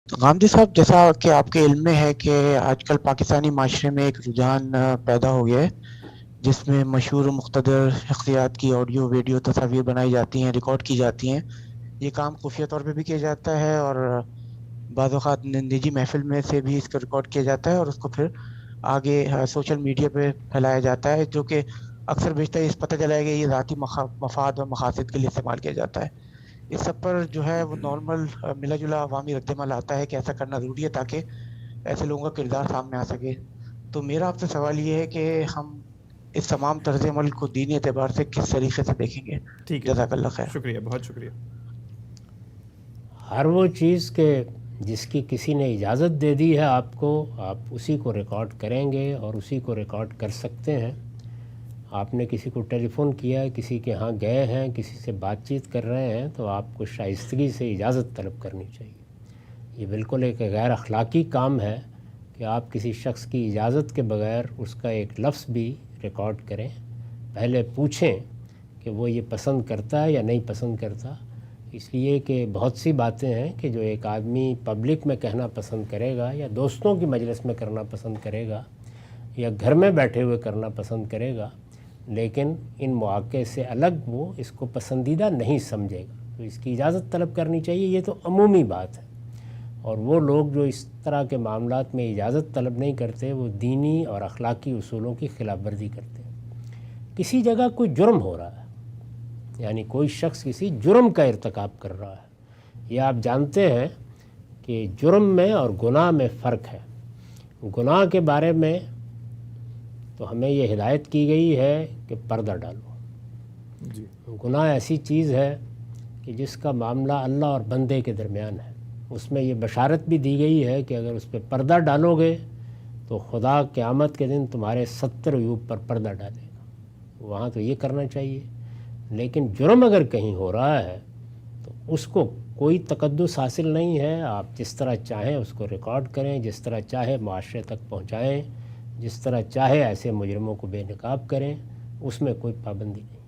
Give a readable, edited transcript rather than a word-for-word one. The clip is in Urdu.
غامدی صاحب، جیسا کہ آپ کے علم میں ہے کہ آج کل پاکستانی معاشرے میں ایک رجحان پیدا ہو گیا ہے جس میں مشہور و مقتدر شخصیات کی آڈیو ویڈیو تصاویر بنائی جاتی ہیں، ریکارڈ کی جاتی ہیں۔ یہ کام خفیہ طور پہ بھی کیا جاتا ہے اور بعض اوقات نجی محفل میں سے بھی اس کو ریکارڈ کیا جاتا ہے اور اس کو پھر آگے سوشل میڈیا پہ پھیلایا جاتا ہے، جو کہ اکثر بیشتر اس پتہ چلا ہے کہ یہ ذاتی مفاد اور مقاصد کے لیے استعمال کیا جاتا ہے۔ اس سب پر جو ہے وہ نارمل ملا جلا عوامی رد عمل آتا ہے کہ ایسا کرنا ضروری ہے تاکہ ایسے لوگوں کا کردار سامنے آ سکے۔ تو میرا آپ سے سوال یہ ہے کہ ہم اس تمام طرز عمل کو دینی اعتبار سے کس طریقے سے دیکھیں گے؟ ٹھیک ہے، جزاک اللہ خیر۔ شکریہ، بہت شکریہ۔ ہر وہ چیز کہ جس کی کسی نے اجازت دے دی ہے آپ کو، آپ اسی کو ریکارڈ کریں گے اور اسی کو ریکارڈ کر سکتے ہیں۔ آپ نے کسی کو ٹیلی فون کیا ہے، کسی کے ہاں گئے ہیں، کسی سے بات چیت کر رہے ہیں، تو آپ کو شائستگی سے اجازت طلب کرنی چاہیے۔ یہ بالکل ایک غیر اخلاقی کام ہے کہ آپ کسی شخص کی اجازت کے بغیر اس کا ایک لفظ بھی ریکارڈ کریں۔ پہلے پوچھیں کہ وہ یہ پسند کرتا ہے یا نہیں پسند کرتا، اس لیے کہ بہت سی باتیں ہیں کہ جو ایک آدمی پبلک میں کہنا پسند کرے گا یا دوستوں کی مجلس میں کرنا پسند کرے گا یا گھر میں بیٹھے ہوئے کرنا پسند کرے گا، لیکن ان مواقع سے الگ وہ اس کو پسندیدہ نہیں سمجھے گا، تو اس کی اجازت طلب کرنی چاہیے۔ یہ تو عمومی بات ہے، اور وہ لوگ جو اس طرح کے معاملات میں اجازت طلب نہیں کرتے وہ دینی اور اخلاقی اصولوں کی خلاف ورزی کرتے ہیں۔ کسی جگہ کوئی جرم ہو رہا ہے، یعنی کوئی شخص کسی جرم کا ارتکاب کر رہا ہے، یہ آپ جانتے ہیں کہ جرم میں اور گناہ میں فرق ہے۔ گناہ کے بارے میں تو ہمیں یہ ہدایت کی گئی ہے کہ پردہ ڈالو۔ جی، گناہ ایسی چیز ہے کہ جس کا معاملہ اللہ اور بندے کے درمیان ہے، اس میں یہ بشارت بھی دی گئی ہے کہ اگر اس پہ پردہ ڈالو گے تو خدا قیامت کے دن تمہارے 70 عیوب پر پردہ ڈالے گا۔ وہاں تو یہ کرنا چاہیے، لیکن جرم اگر کہیں ہو رہا ہے تو اس کو کوئی تقدس حاصل نہیں ہے۔ آپ جس طرح چاہیں اس کو ریکارڈ کریں، جس طرح چاہے معاشرے تک پہنچائیں، جس طرح چاہے ایسے مجرموں کو بے نقاب کریں، اس میں کوئی پابندی نہیں۔